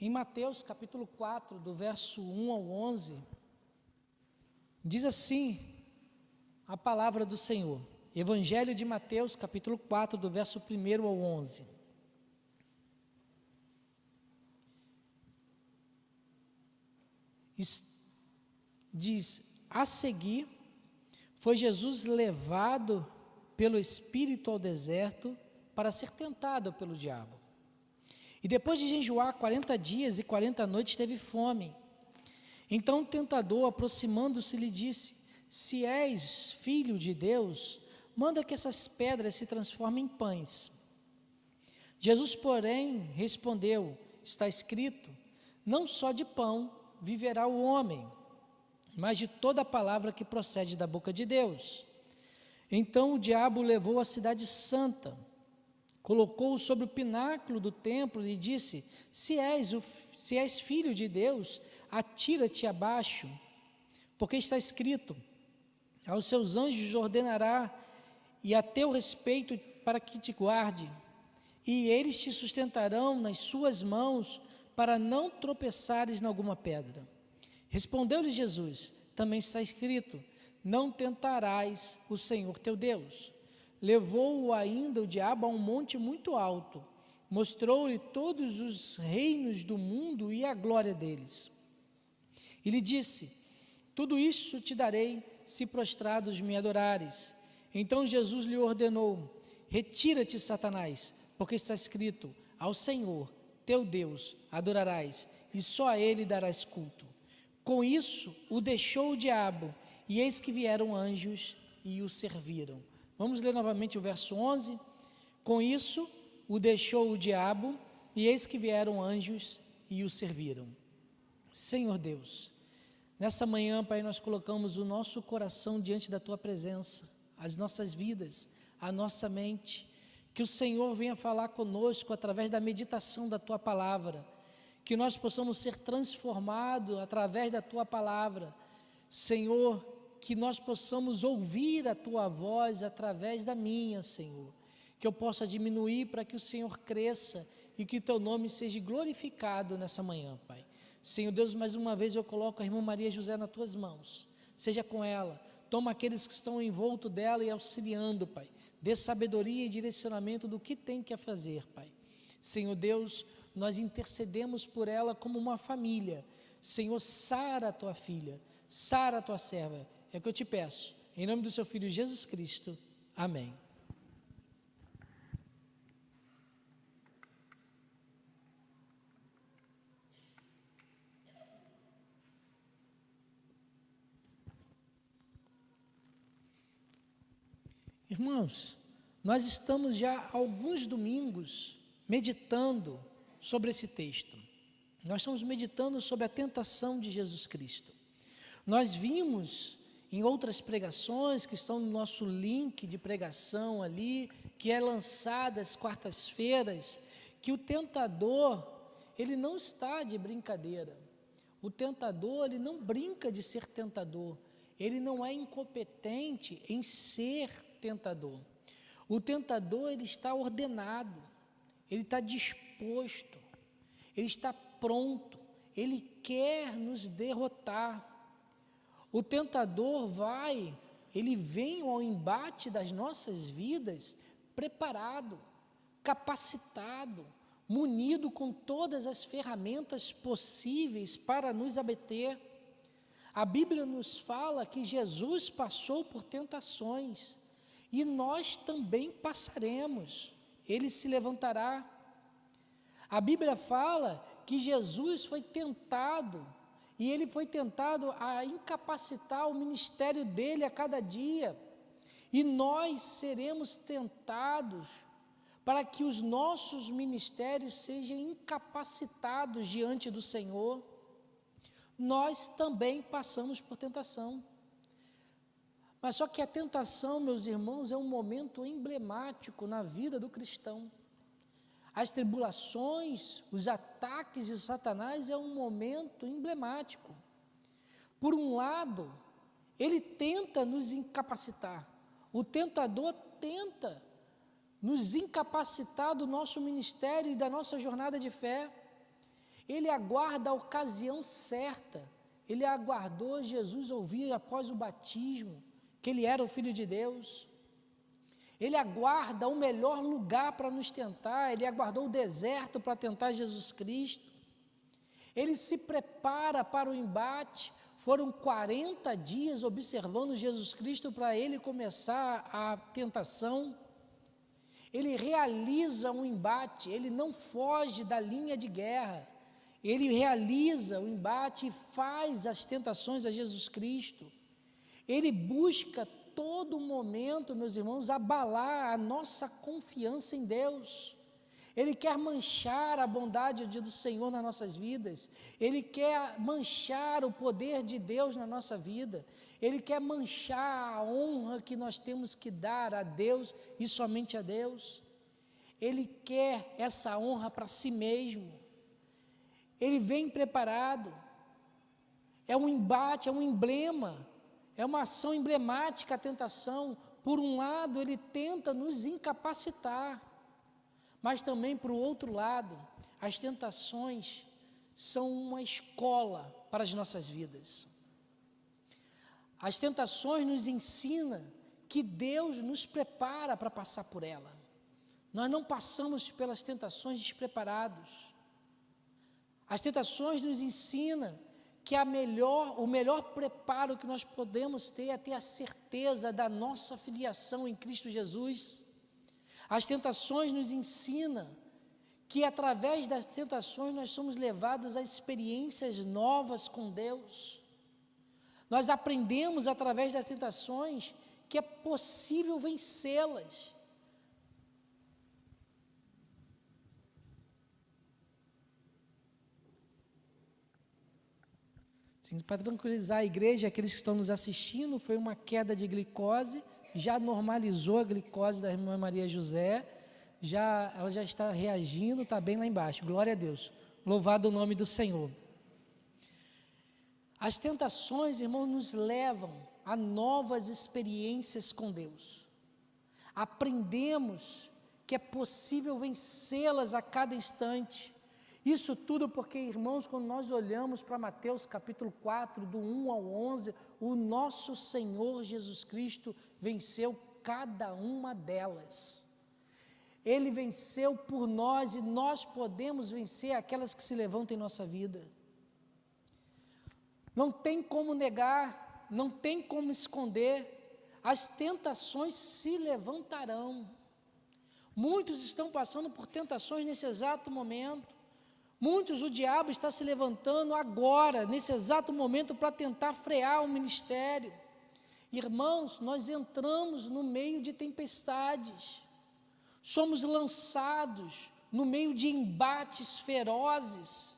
Em Mateus capítulo 4, do verso 1 ao 11, diz assim a palavra do Senhor. Evangelho de Mateus capítulo 4, do verso 1 ao 11. Diz: a seguir, foi Jesus levado pelo Espírito ao deserto para ser tentado pelo diabo. E depois de jejuar 40 dias e 40 noites, teve fome. Então o tentador, aproximando-se, lhe disse: se és filho de Deus, manda que essas pedras se transformem em pães. Jesus, porém, respondeu: está escrito, não só de pão viverá o homem, mas de toda a palavra que procede da boca de Deus. Então o diabo o levou à cidade santa, colocou-o sobre o pináculo do templo e disse: se és filho de Deus, atira-te abaixo, porque está escrito, aos seus anjos ordenará, e a teu respeito para que te guarde, e eles te sustentarão nas suas mãos, para não tropeçares em alguma pedra. Respondeu-lhe Jesus: também está escrito, não tentarás o Senhor teu Deus. Levou-o ainda o diabo a um monte muito alto, mostrou-lhe todos os reinos do mundo e a glória deles. E lhe disse: tudo isso te darei, se prostrados me adorares. Então Jesus lhe ordenou: retira-te, Satanás, porque está escrito, ao Senhor teu Deus adorarás, e só a ele darás culto. Com isso o deixou o diabo, e eis que vieram anjos e o serviram. Vamos ler novamente o verso 11. Com isso o deixou o diabo, e eis que vieram anjos e o serviram. Senhor Deus, nessa manhã, Pai, nós colocamos o nosso coração diante da Tua presença, as nossas vidas, a nossa mente, que o Senhor venha falar conosco através da meditação da Tua palavra, que nós possamos ser transformados através da Tua palavra, Senhor, que nós possamos ouvir a Tua voz através da minha, Senhor, que eu possa diminuir para que o Senhor cresça e que Teu nome seja glorificado nessa manhã, Pai. Senhor Deus, mais uma vez eu coloco a irmã Maria José nas Tuas mãos, seja com ela, toma aqueles que estão em volta dela e auxiliando, Pai, dê sabedoria e direcionamento do que tem que fazer, Pai. Senhor Deus, nós intercedemos por ela como uma família. Senhor, sara a Tua filha, sara a Tua serva, é o que eu te peço, em nome do Seu Filho Jesus Cristo, amém. Irmãos, nós estamos já há alguns domingos meditando sobre esse texto. Nós estamos meditando sobre a tentação de Jesus Cristo. Nós vimos em outras pregações que estão no nosso link de pregação ali, que é lançado às quartas-feiras, que o tentador, ele não está de brincadeira. O tentador, ele não brinca de ser tentador. Ele não é incompetente em ser tentador. O tentador, ele está ordenado, ele está disposto, ele está pronto, ele quer nos derrotar. O tentador ele vem ao embate das nossas vidas preparado, capacitado, munido com todas as ferramentas possíveis para nos abater. A Bíblia nos fala que Jesus passou por tentações, e nós também passaremos, ele se levantará. A Bíblia fala que Jesus foi tentado, e ele foi tentado a incapacitar o ministério dele a cada dia, e nós seremos tentados para que os nossos ministérios sejam incapacitados diante do Senhor. Nós também passamos por tentação. Mas só que a tentação, meus irmãos, é um momento emblemático na vida do cristão. As tribulações, os ataques de Satanás é um momento emblemático. Por um lado, ele tenta nos incapacitar. O tentador tenta nos incapacitar do nosso ministério e da nossa jornada de fé. Ele aguarda a ocasião certa. Ele aguardou Jesus ouvir após o batismo que ele era o Filho de Deus. Ele aguarda o melhor lugar para nos tentar. Ele aguardou o deserto para tentar Jesus Cristo. Ele se prepara para o embate. Foram 40 dias observando Jesus Cristo para ele começar a tentação. Ele realiza um embate, ele não foge da linha de guerra. Ele realiza o embate e faz as tentações a Jesus Cristo. Ele busca todo momento, meus irmãos, abalar a nossa confiança em Deus. Ele quer manchar a bondade do Senhor nas nossas vidas. Ele quer manchar o poder de Deus na nossa vida. Ele quer manchar a honra que nós temos que dar a Deus e somente a Deus. Ele quer essa honra para si mesmo. Ele vem preparado. É um embate, é um emblema, é uma ação emblemática a tentação. Por um lado, ele tenta nos incapacitar. Mas também, por outro lado, as tentações são uma escola para as nossas vidas. As tentações nos ensinam que Deus nos prepara para passar por ela. Nós não passamos pelas tentações despreparados. As tentações nos ensinam que o melhor preparo que nós podemos ter é ter a certeza da nossa filiação em Cristo Jesus. As tentações nos ensinam que através das tentações nós somos levados a experiências novas com Deus. Nós aprendemos através das tentações que é possível vencê-las. Sim, para tranquilizar a igreja, aqueles que estão nos assistindo, foi uma queda de glicose. Já normalizou a glicose da irmã Maria José, ela já está reagindo, está bem lá embaixo, glória a Deus, louvado o nome do Senhor. As tentações, irmãos, nos levam a novas experiências com Deus. Aprendemos que é possível vencê-las a cada instante. Isso tudo porque, irmãos, quando nós olhamos para Mateus capítulo 4, do 1 ao 11, o nosso Senhor Jesus Cristo venceu cada uma delas. Ele venceu por nós e nós podemos vencer aquelas que se levantam em nossa vida. Não tem como negar, não tem como esconder, as tentações se levantarão. Muitos estão passando por tentações nesse exato momento. Muitos, o diabo está se levantando agora, nesse exato momento, para tentar frear o ministério. Irmãos, nós entramos no meio de tempestades, somos lançados no meio de embates ferozes,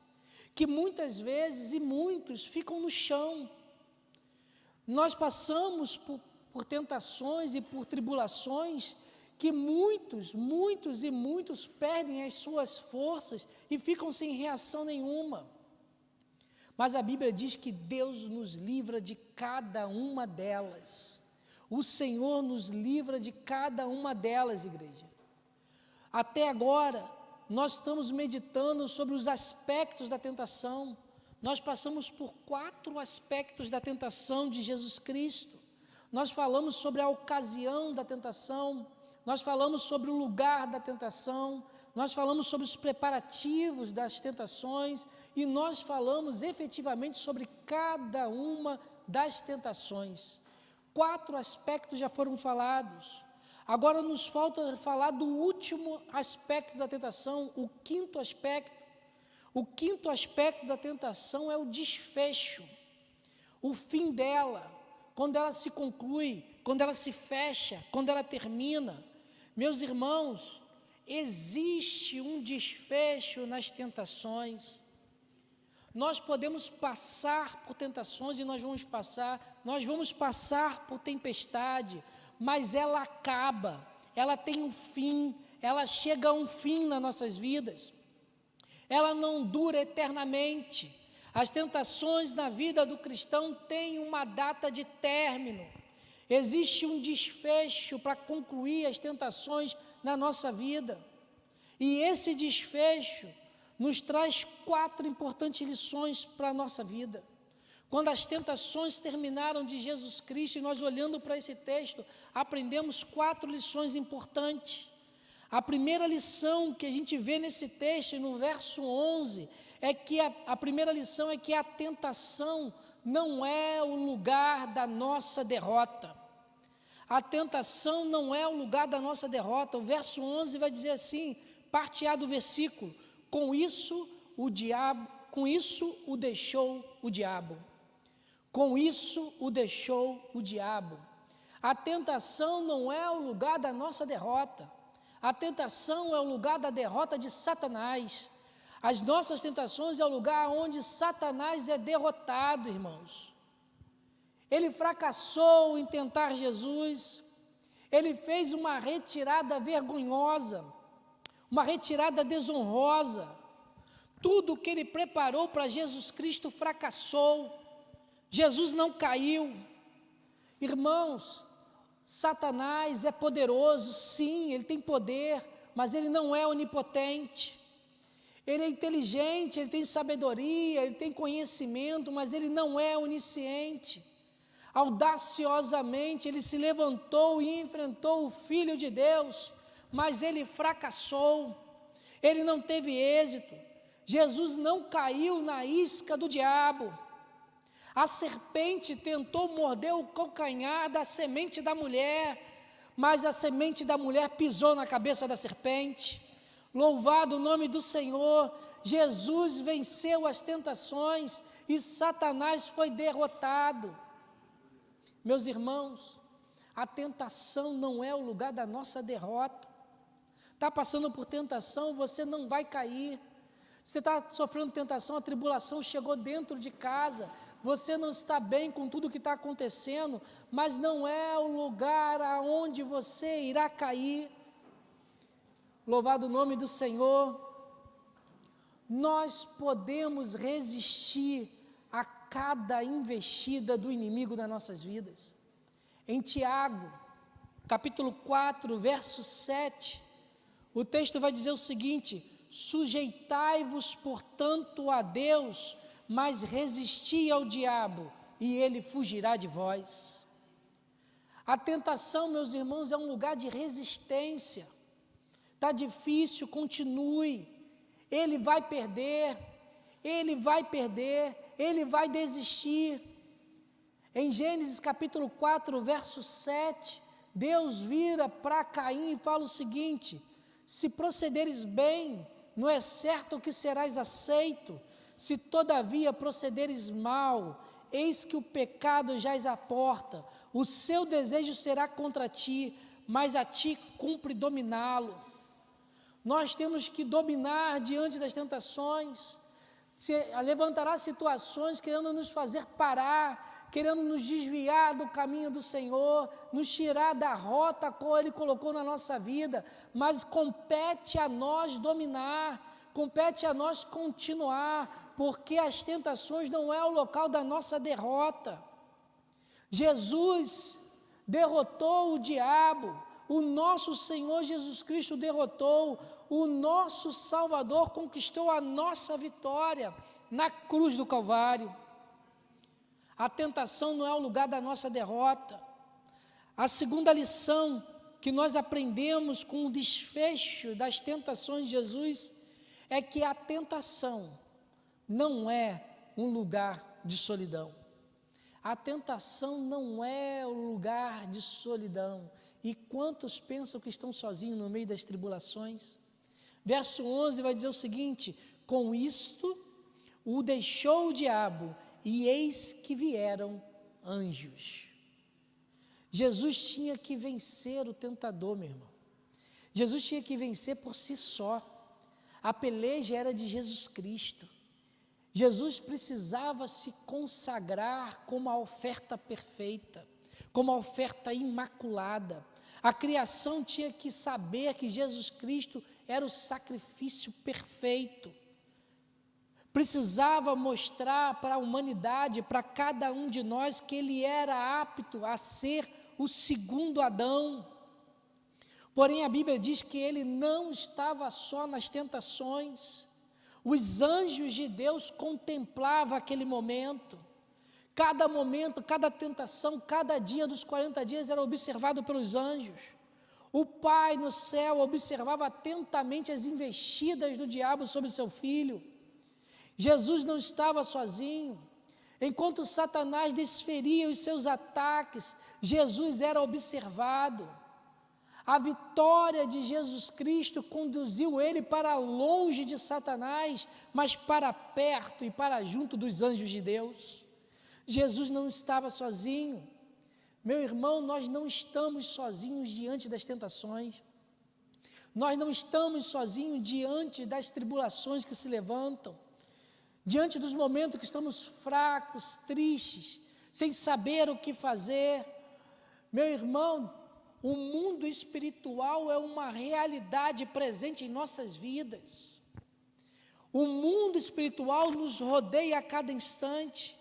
que muitas vezes e muitos ficam no chão. Nós passamos por tentações e por tribulações que muitos perdem as suas forças e ficam sem reação nenhuma. Mas a Bíblia diz que Deus nos livra de cada uma delas. O Senhor nos livra de cada uma delas, igreja. Até agora, nós estamos meditando sobre os aspectos da tentação. Nós passamos por 4 aspectos da tentação de Jesus Cristo. Nós falamos sobre a ocasião da tentação, nós falamos sobre o lugar da tentação, nós falamos sobre os preparativos das tentações e nós falamos efetivamente sobre cada uma das tentações. 4 aspectos já foram falados. Agora nos falta falar do último aspecto da tentação, o 5º aspecto. O 5º aspecto da tentação é o desfecho, o fim dela, quando ela se conclui, quando ela se fecha, quando ela termina. Meus irmãos, existe um desfecho nas tentações. Nós podemos passar por tentações e nós vamos passar por tempestade, mas ela acaba, ela tem um fim, ela chega a um fim nas nossas vidas. Ela não dura eternamente. As tentações na vida do cristão têm uma data de término. Existe um desfecho para concluir as tentações na nossa vida. E esse desfecho, nos traz 4 importantes lições para a nossa vida. Quando as tentações terminaram de Jesus Cristo, e nós olhando para esse texto, aprendemos 4 lições importantes. A primeira lição que a gente vê nesse texto, no verso 11, é que a primeira lição é que a tentação não é o lugar da nossa derrota. A tentação não é o lugar da nossa derrota. O verso 11 vai dizer assim, parte A do versículo, com isso o deixou o diabo. Com isso o deixou o diabo. A tentação não é o lugar da nossa derrota. A tentação é o lugar da derrota de Satanás. As nossas tentações é o lugar onde Satanás é derrotado, irmãos. Ele fracassou em tentar Jesus. Ele fez uma retirada vergonhosa, uma retirada desonrosa. Tudo que ele preparou para Jesus Cristo fracassou. Jesus não caiu. Irmãos, Satanás é poderoso, sim, ele tem poder, mas ele não é onipotente. Ele é inteligente, ele tem sabedoria, ele tem conhecimento, mas ele não é onisciente. Audaciosamente ele se levantou e enfrentou o Filho de Deus, mas ele fracassou, ele não teve êxito. Jesus não caiu na isca do diabo. A serpente tentou morder o calcanhar da semente da mulher, mas a semente da mulher pisou na cabeça da serpente. Louvado o nome do Senhor, Jesus venceu as tentações e Satanás foi derrotado. Meus irmãos, a tentação não é o lugar da nossa derrota. Está passando por tentação, você não vai cair. Você está sofrendo tentação, a tribulação chegou dentro de casa, você não está bem com tudo que está acontecendo, mas não é o lugar aonde você irá cair. Louvado o nome do Senhor. Nós podemos resistir a cada investida do inimigo nas nossas vidas. Em Tiago, capítulo 4, verso 7, o texto vai dizer o seguinte: sujeitai-vos, portanto, a Deus, mas resisti ao diabo, e ele fugirá de vós. A tentação, meus irmãos, é um lugar de resistência. Está difícil, continue. Ele vai perder, ele vai desistir. Em Gênesis capítulo 4, verso 7, Deus vira para Caim e fala o seguinte: se procederes bem, não é certo que serás aceito. Se todavia procederes mal, eis que o pecado jaz à porta, o seu desejo será contra ti, mas a ti cumpre dominá-lo. Nós temos que dominar diante das tentações. Levantará situações querendo nos fazer parar, querendo nos desviar do caminho do Senhor, nos tirar da rota qual Ele colocou na nossa vida, mas compete a nós dominar, compete a nós continuar, porque as tentações não é o local da nossa derrota. Jesus derrotou o diabo, o nosso Senhor Jesus Cristo derrotou, o nosso Salvador conquistou a nossa vitória na cruz do Calvário. A tentação não é o lugar da nossa derrota. A segunda lição que nós aprendemos com o desfecho das tentações de Jesus é que a tentação não é um lugar de solidão. A tentação não é um lugar de solidão. E quantos pensam que estão sozinhos no meio das tribulações? Verso 11 vai dizer o seguinte: com isto o deixou o diabo, e eis que vieram anjos. Jesus tinha que vencer o tentador, meu irmão. Jesus tinha que vencer por si só. A peleja era de Jesus Cristo. Jesus precisava se consagrar como a oferta perfeita, como a oferta imaculada. A criação tinha que saber que Jesus Cristo era o sacrifício perfeito. Precisava mostrar para a humanidade, para cada um de nós, que Ele era apto a ser o segundo Adão. Porém, a Bíblia diz que Ele não estava só nas tentações. Os anjos de Deus contemplavam aquele momento. Cada momento, cada tentação, cada dia dos 40 dias era observado pelos anjos. O Pai no céu observava atentamente as investidas do diabo sobre seu filho. Jesus não estava sozinho. Enquanto Satanás desferia os seus ataques, Jesus era observado. A vitória de Jesus Cristo conduziu ele para longe de Satanás, mas para perto e para junto dos anjos de Deus. Jesus não estava sozinho. Meu irmão, nós não estamos sozinhos diante das tentações. Nós não estamos sozinhos diante das tribulações que se levantam. Diante dos momentos que estamos fracos, tristes, sem saber o que fazer. Meu irmão, o mundo espiritual é uma realidade presente em nossas vidas. O mundo espiritual nos rodeia a cada instante.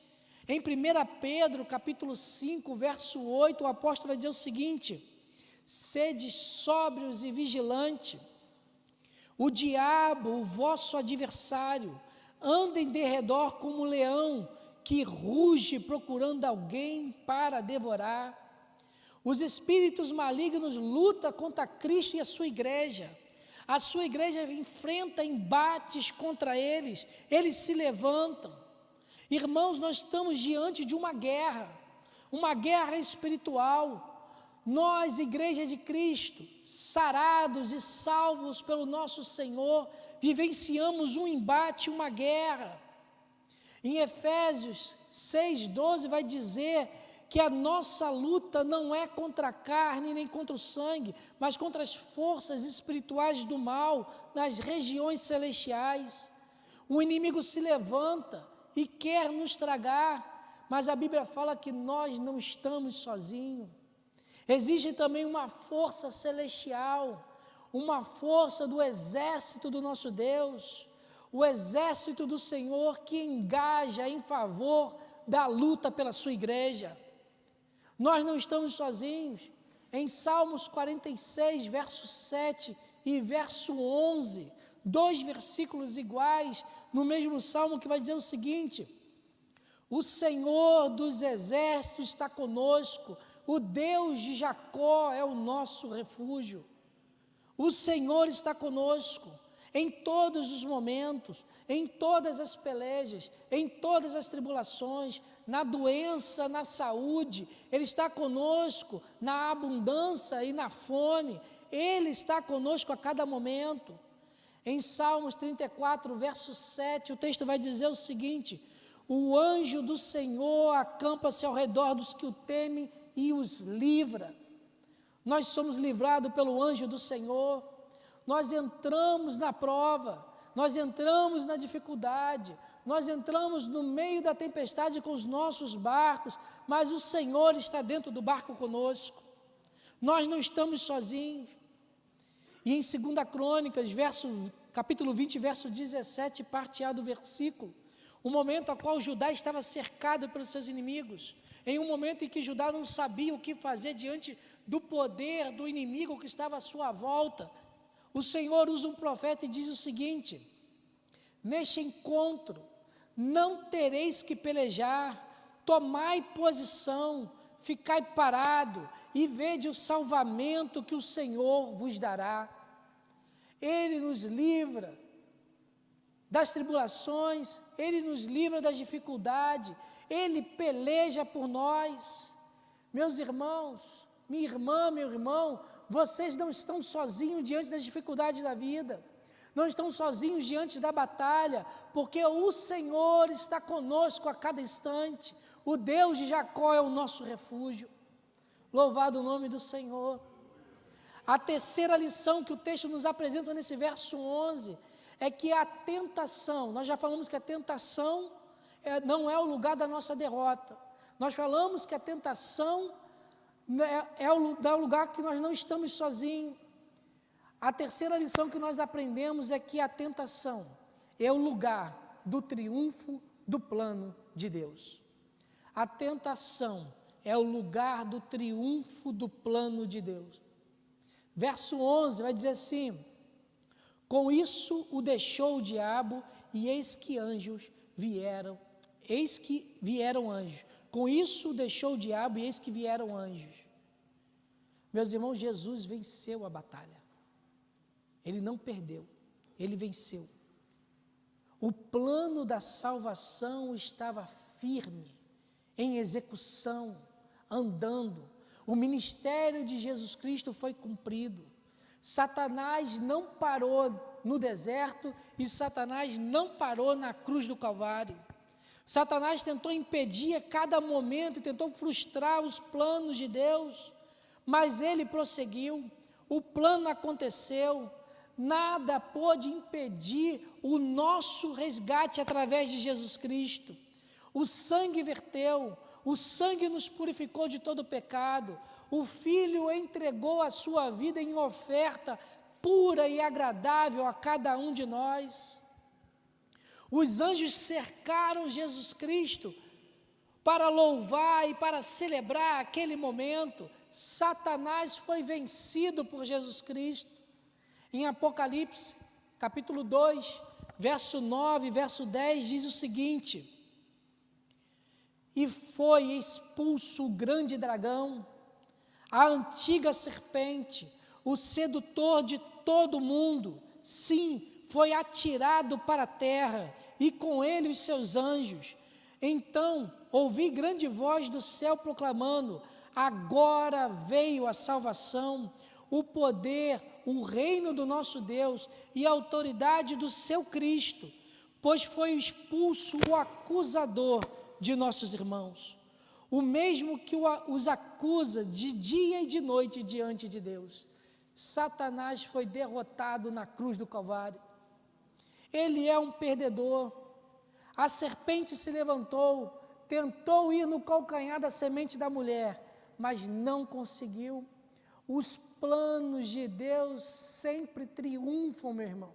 Em 1 Pedro, capítulo 5, verso 8, o apóstolo vai dizer o seguinte: sede sóbrios e vigilantes. O diabo, o vosso adversário, anda em derredor como um leão que ruge procurando alguém para devorar. Os espíritos malignos lutam contra Cristo e a sua igreja. A sua igreja enfrenta embates contra eles. Eles se levantam. Irmãos, nós estamos diante de uma guerra espiritual. Nós, igreja de Cristo, sarados e salvos pelo nosso Senhor, vivenciamos um embate, uma guerra. Em Efésios 6:12 vai dizer que a nossa luta não é contra a carne nem contra o sangue, mas contra as forças espirituais do mal nas regiões celestiais. O inimigo se levanta e quer nos tragar, mas a Bíblia fala que nós não estamos sozinhos. Existe também uma força celestial, uma força do exército do nosso Deus, o exército do Senhor que engaja em favor da luta pela sua igreja. Nós não estamos sozinhos. Em Salmos 46, verso 7 e verso 11, 2 versículos iguais, no mesmo salmo, que vai dizer o seguinte: o Senhor dos exércitos está conosco, o Deus de Jacó é o nosso refúgio. O Senhor está conosco em todos os momentos, em todas as pelejas, em todas as tribulações, na doença, na saúde. Ele está conosco na abundância e na fome. Ele está conosco a cada momento. Em Salmos 34, verso 7, o texto vai dizer o seguinte: o anjo do Senhor acampa-se ao redor dos que o temem e os livra. Nós somos livrados pelo anjo do Senhor. Nós entramos na prova, nós entramos na dificuldade, nós entramos no meio da tempestade com os nossos barcos, mas o Senhor está dentro do barco conosco. Nós não estamos sozinhos. E em 2 Crônicas, capítulo 20, verso 17, parte A do versículo, o momento ao qual Judá estava cercado pelos seus inimigos, em um momento em que Judá não sabia o que fazer diante do poder do inimigo que estava à sua volta, o Senhor usa um profeta e diz o seguinte: neste encontro não tereis que pelejar, tomai posição, ficai parado e vede o salvamento que o Senhor vos dará. Ele nos livra das tribulações, Ele nos livra das dificuldades, Ele peleja por nós. Meus irmãos, minha irmã, meu irmão, vocês não estão sozinhos diante das dificuldades da vida, não estão sozinhos diante da batalha, porque o Senhor está conosco a cada instante. O Deus de Jacó é o nosso refúgio. Louvado o nome do Senhor. A terceira lição que o texto nos apresenta nesse verso 11 é que a tentação, nós já falamos que a tentação não é o lugar da nossa derrota. Nós falamos que a tentação é o lugar que nós não estamos sozinhos. A terceira lição que nós aprendemos é que a tentação é o lugar do triunfo do plano de Deus. A tentação é o lugar do triunfo do plano de Deus. Verso 11 vai dizer assim: com isso o deixou o diabo e eis que vieram anjos. Com isso deixou o diabo, e eis que vieram anjos. Meus irmãos, Jesus venceu a batalha. Ele não perdeu, ele venceu. O plano da salvação estava firme, em execução, andando. O ministério de Jesus Cristo foi cumprido. Satanás não parou no deserto e Satanás não parou na cruz do Calvário. Satanás tentou impedir a cada momento, tentou frustrar os planos de Deus, mas ele prosseguiu, o plano aconteceu, nada pôde impedir o nosso resgate através de Jesus Cristo. O sangue verteu, o sangue nos purificou de todo pecado, o Filho entregou a sua vida em oferta pura e agradável a cada um de nós. Os anjos cercaram Jesus Cristo para louvar e para celebrar aquele momento. Satanás foi vencido por Jesus Cristo. Em Apocalipse, capítulo 2, verso 9, verso 10, diz o seguinte: e foi expulso o grande dragão, a antiga serpente, o sedutor de todo o mundo, sim, foi atirado para a terra, e com ele os seus anjos. Então ouvi grande voz do céu proclamando: agora veio a salvação, o poder, o reino do nosso Deus e a autoridade do seu Cristo, pois foi expulso o acusador de nossos irmãos, o mesmo que os acusa de dia e de noite diante de Deus. Satanás foi derrotado na cruz do Calvário. Ele é um perdedor. A serpente se levantou, tentou ir no calcanhar da semente da mulher, mas não conseguiu. Os planos de Deus sempre triunfam, meu irmão.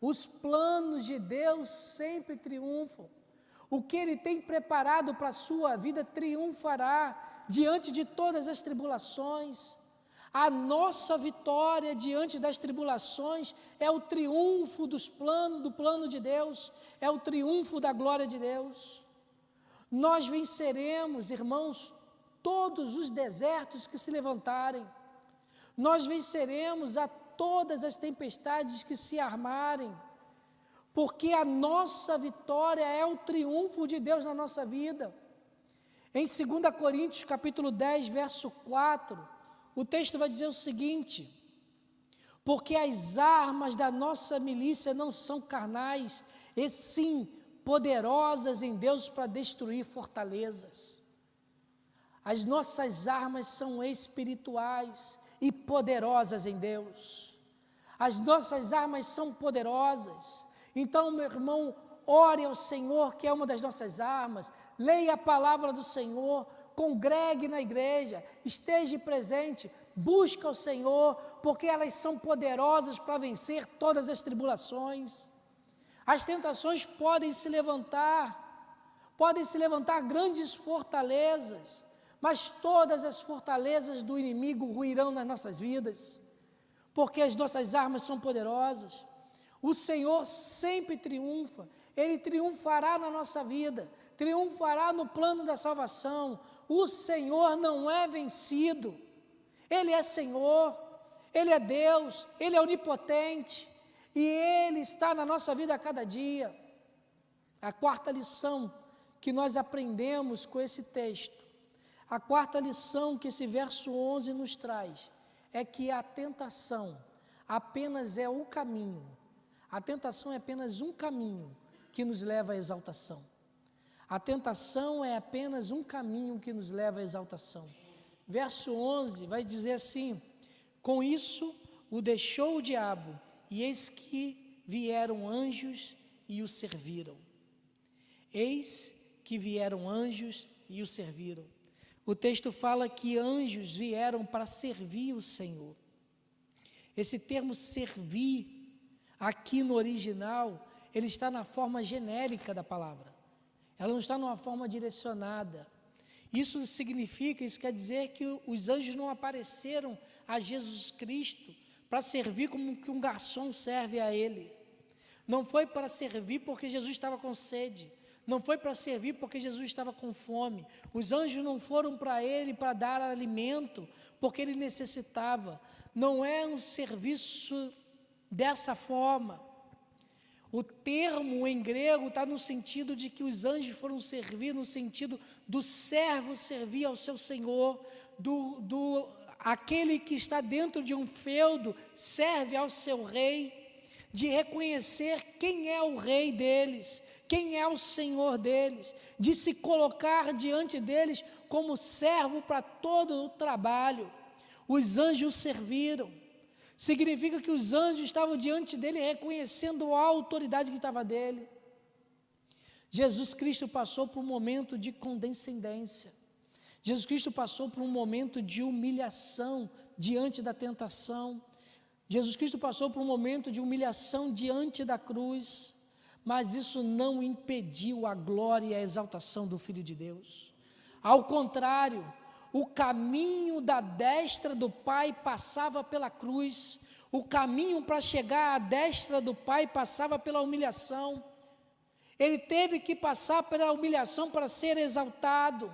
Os planos de Deus sempre triunfam. O que Ele tem preparado para a sua vida triunfará diante de todas as tribulações. A nossa vitória diante das tribulações é o triunfo do plano de Deus, é o triunfo da glória de Deus. Nós venceremos, irmãos, todos os desertos que se levantarem. Nós venceremos a todas as tempestades que se armarem, porque a nossa vitória é o triunfo de Deus na nossa vida. Em 2 Coríntios, capítulo 10, verso 4, o texto vai dizer o seguinte: porque as armas da nossa milícia não são carnais, e sim poderosas em Deus para destruir fortalezas. As nossas armas são espirituais e poderosas em Deus. As nossas armas são poderosas. Então, meu irmão, ore ao Senhor, que é uma das nossas armas, leia a palavra do Senhor, congregue na igreja, esteja presente, busque ao Senhor, porque elas são poderosas para vencer todas as tribulações. As tentações podem se levantar grandes fortalezas, mas todas as fortalezas do inimigo ruirão nas nossas vidas, porque as nossas armas são poderosas. O Senhor sempre triunfa, Ele triunfará na nossa vida, triunfará no plano da salvação. O Senhor não é vencido, Ele é Senhor, Ele é Deus, Ele é onipotente, e Ele está na nossa vida a cada dia. A quarta lição que nós aprendemos com esse texto, a quarta lição que esse verso 11 nos traz, é que a tentação apenas é o caminho. A tentação é apenas um caminho que nos leva à exaltação. A tentação é apenas um caminho que nos leva à exaltação. Verso 11 vai dizer assim: com isso o deixou o diabo, e eis que vieram anjos e o serviram. Eis que vieram anjos e o serviram. O texto fala que anjos vieram para servir o Senhor. Esse termo servir, aqui no original, ele está na forma genérica da palavra. Ela não está numa forma direcionada. Isso quer dizer que os anjos não apareceram a Jesus Cristo para servir como que um garçom serve a Ele. não foi para servir porque Jesus estava com sede, não foi para servir porque Jesus estava com fome. Os anjos não foram para ele para dar alimento porque ele necessitava. Não é um serviço dessa forma. O termo em grego está no sentido de que os anjos foram servir, no sentido do servo servir ao seu senhor, aquele que está dentro de um feudo serve ao seu rei, de reconhecer quem é o rei deles, quem é o senhor deles, de se colocar diante deles como servo para todo o trabalho. Os anjos serviram. Significa que os anjos estavam diante dele reconhecendo a autoridade que estava dele. Jesus Cristo passou por um momento de condescendência. Jesus Cristo passou por um momento de humilhação diante da tentação. Jesus Cristo passou por um momento de humilhação diante da cruz, mas isso não impediu a glória e a exaltação do Filho de Deus. Ao contrário, o caminho da destra do Pai passava pela cruz, o caminho para chegar à destra do Pai passava pela humilhação. Ele teve que passar pela humilhação para ser exaltado.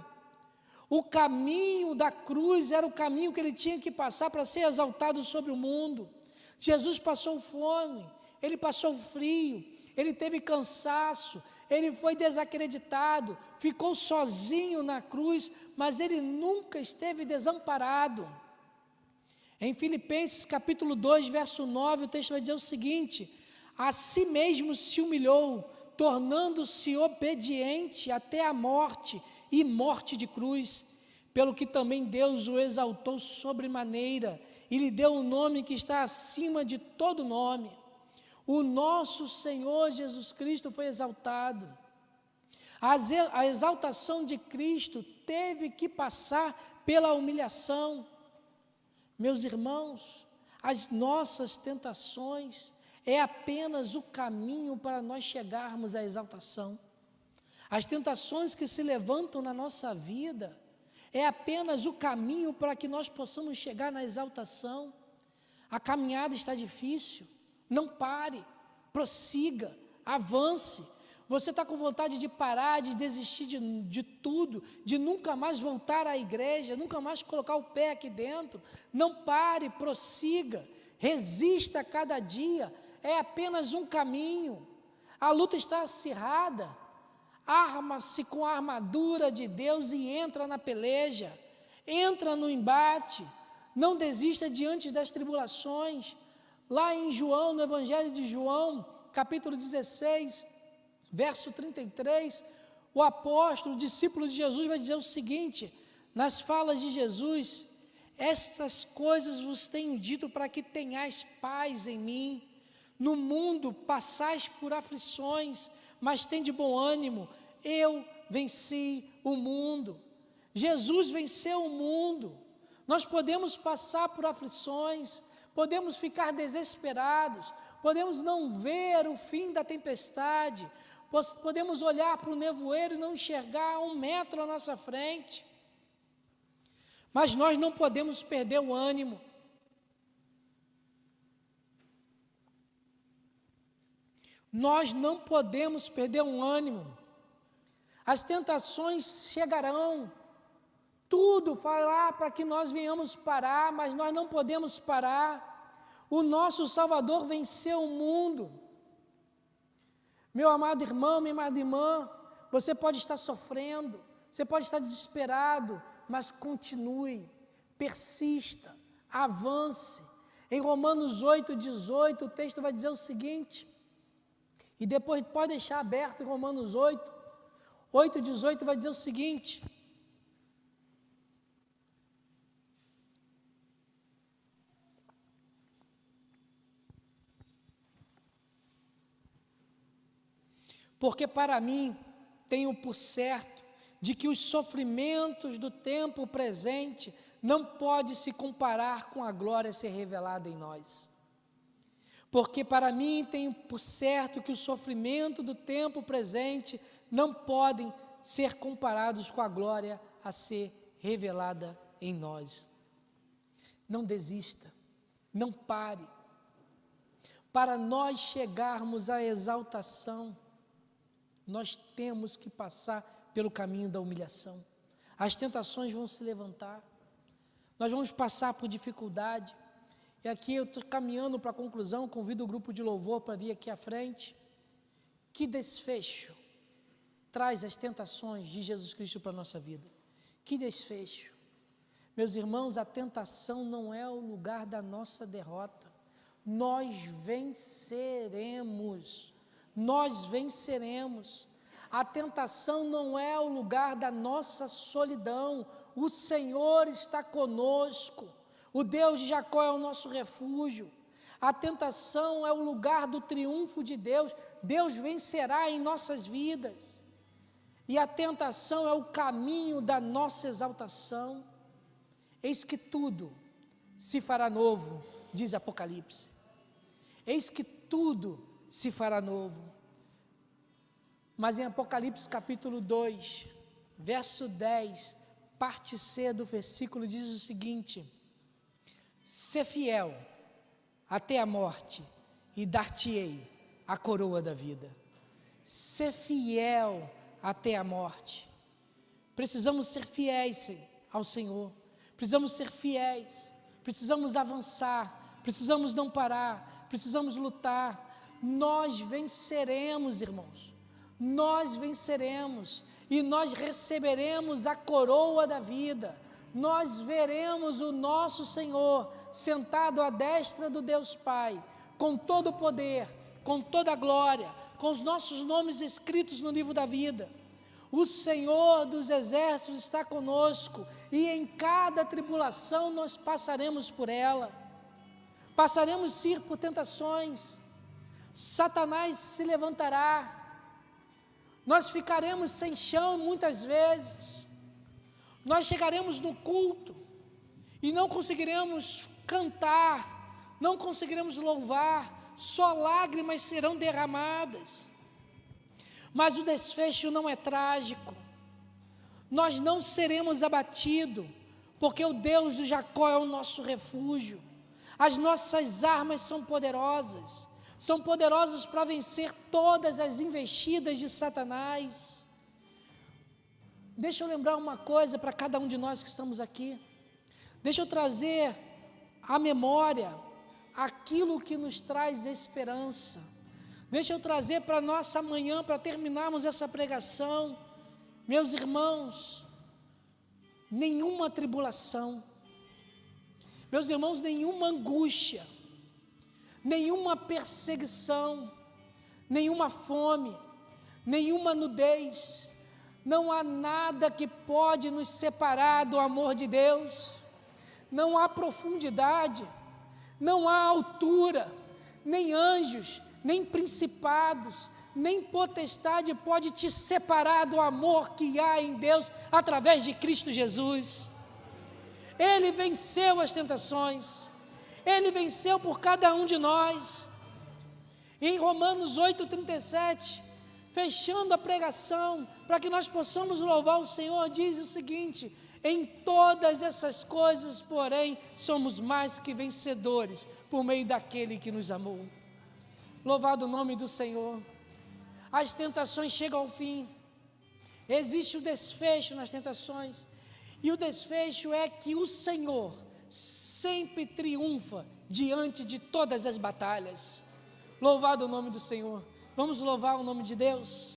O caminho da cruz era o caminho que ele tinha que passar para ser exaltado sobre o mundo. Jesus passou fome, ele passou frio, ele teve cansaço, ele foi desacreditado, ficou sozinho na cruz, mas ele nunca esteve desamparado. Em Filipenses capítulo 2, verso 9, o texto vai dizer o seguinte: a si mesmo se humilhou, tornando-se obediente até a morte, e morte de cruz, pelo que também Deus o exaltou sobremaneira, e lhe deu um nome que está acima de todo nome. O nosso Senhor Jesus Cristo foi exaltado. A exaltação de Cristo teve que passar pela humilhação. Meus irmãos, as nossas tentações é apenas o caminho para nós chegarmos à exaltação. As tentações que se levantam na nossa vida é apenas o caminho para que nós possamos chegar na exaltação. A caminhada está difícil, não pare, prossiga, avance. Você está com vontade de parar, de desistir de tudo, de nunca mais voltar à igreja, nunca mais colocar o pé aqui dentro. Não pare, prossiga, resista a cada dia, é apenas um caminho. A luta está acirrada, arma-se com a armadura de Deus e entra na peleja, entra no embate, não desista diante das tribulações. Lá em João, no Evangelho de João, capítulo 16, verso 33, o apóstolo, o discípulo de Jesus vai dizer o seguinte, nas falas de Jesus: estas coisas vos tenho dito para que tenhais paz em mim. No mundo passais por aflições, mas tende bom ânimo, eu venci o mundo. Jesus venceu o mundo. Nós podemos passar por aflições, podemos ficar desesperados, podemos não ver o fim da tempestade, podemos olhar para o nevoeiro e não enxergar 1 metro à nossa frente, mas nós não podemos perder o ânimo. Nós não podemos perder o ânimo. As tentações chegarão, tudo fará para que nós venhamos parar, mas nós não podemos parar. O nosso Salvador venceu o mundo. Meu amado irmão, minha amada irmã, você pode estar sofrendo, você pode estar desesperado, mas continue, persista, avance. Em Romanos 8,18, o texto vai dizer o seguinte, e depois pode deixar aberto em Romanos 8,18 vai dizer o seguinte: porque para mim tenho por certo de que os sofrimentos do tempo presente não pode se comparar com a glória a ser revelada em nós. Porque para mim tenho por certo que o sofrimento do tempo presente não podem ser comparados com a glória a ser revelada em nós. Não desista, não pare. para nós chegarmos à exaltação, nós temos que passar pelo caminho da humilhação. As tentações vão se levantar, nós vamos passar por dificuldade. E aqui eu estou caminhando para a conclusão, convido o grupo de louvor para vir aqui à frente. Que desfecho traz as tentações de Jesus Cristo para a nossa vida? Que desfecho! Meus irmãos, a tentação não é o lugar da nossa derrota. Nós venceremos. Nós venceremos. A tentação não é o lugar da nossa solidão. O Senhor está conosco. O Deus de Jacó é o nosso refúgio. A tentação é o lugar do triunfo de Deus. Deus vencerá em nossas vidas. E a tentação é o caminho da nossa exaltação. Eis que tudo se fará novo, diz Apocalipse. Eis que tudo se fará novo. Mas em Apocalipse capítulo 2, verso 10, parte C do versículo diz o seguinte: ser fiel até a morte e dar-te-ei a coroa da vida. Ser fiel até a morte. Precisamos ser fiéis ao Senhor. Precisamos ser fiéis. Precisamos avançar. Precisamos não parar. Precisamos lutar. Nós venceremos, irmãos. Nós venceremos. E nós receberemos a coroa da vida. Nós veremos o nosso Senhor sentado à destra do Deus Pai, com todo o poder, com toda a glória, com os nossos nomes escritos no livro da vida. O Senhor dos exércitos está conosco e em cada tribulação nós passaremos por ela. Passaremos sim por tentações. Satanás se levantará. Nós ficaremos sem chão muitas vezes. Nós chegaremos no culto e não conseguiremos cantar, não conseguiremos louvar, só lágrimas serão derramadas. Mas o desfecho não é trágico. Nós não seremos abatidos, porque o Deus de Jacó é o nosso refúgio. As nossas armas são poderosas para vencer todas as investidas de Satanás. Deixa eu lembrar uma coisa para cada um de nós que estamos aqui. Deixa eu trazer à memória aquilo que nos traz esperança. Deixa eu trazer para a nossa manhã, para terminarmos essa pregação. Meus irmãos, nenhuma tribulação, meus irmãos, nenhuma angústia, nenhuma perseguição, nenhuma fome, nenhuma nudez, não há nada que pode nos separar do amor de Deus. Não há profundidade, não há altura, nem anjos, nem principados, nem potestade pode te separar do amor que há em Deus através de Cristo Jesus. Ele venceu as tentações, Ele venceu por cada um de nós. Em Romanos 8,37, fechando a pregação, para que nós possamos louvar o Senhor, diz o seguinte: em todas essas coisas, porém, somos mais que vencedores, por meio daquele que nos amou. Louvado o nome do Senhor. As tentações chegam ao fim. Existe o desfecho nas tentações. E o desfecho é que o Senhor sempre triunfa diante de todas as batalhas. Louvado o nome do Senhor. Vamos louvar o nome de Deus.